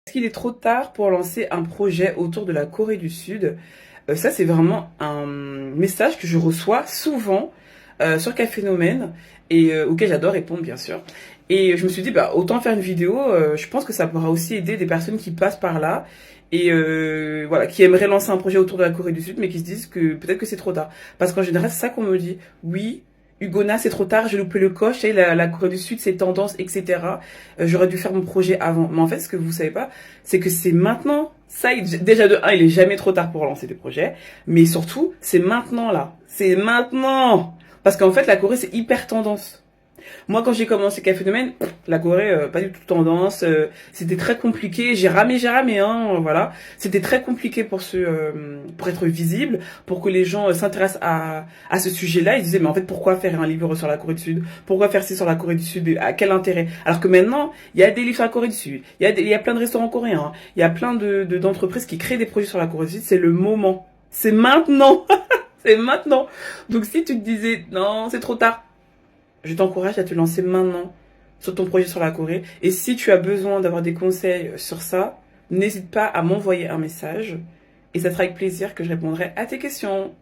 Est-ce qu'il est trop tard pour lancer un projet autour de la Corée du Sud? Ça, c'est vraiment un message que je reçois souvent sur Quel Phénomène et auquel j'adore répondre, bien sûr. Et je me suis dit, bah, autant faire une vidéo. Je pense que ça pourra aussi aider des personnes qui passent par là et voilà, qui aimeraient lancer un projet autour de la Corée du Sud, mais qui se disent que peut-être que c'est trop tard. Parce qu'en général, c'est ça qu'on me dit. Oui. Hugona, c'est trop tard, j'ai loupé le coche, et la Corée du Sud, c'est tendance, etc. J'aurais dû faire mon projet avant. Mais en fait, ce que vous savez pas, c'est que c'est maintenant. Ça, déjà de un, il est jamais trop tard pour lancer des projets. Mais surtout, c'est maintenant là. C'est maintenant. Parce qu'en fait, la Corée, c'est hyper tendance. Moi, quand j'ai commencé Café Phénomène, la Corée, pas du tout tendance. C'était très compliqué. J'ai ramé, hein, voilà. C'était très compliqué pour être visible, pour que les gens s'intéressent à ce sujet-là. Ils disaient, mais en fait, pourquoi faire un livre sur la Corée du Sud? Pourquoi faire ci sur la Corée du Sud? À quel intérêt? Alors que maintenant, il y a des livres sur la Corée du Sud. Il y a plein de restaurants coréens. Hein. Il y a plein d'entreprises qui créent des produits sur la Corée du Sud. C'est le moment. C'est maintenant. C'est maintenant. Donc, si tu te disais, non, c'est trop tard, je t'encourage à te lancer maintenant sur ton projet sur la Corée. Et si tu as besoin d'avoir des conseils sur ça, n'hésite pas à m'envoyer un message. Et ça sera avec plaisir que je répondrai à tes questions.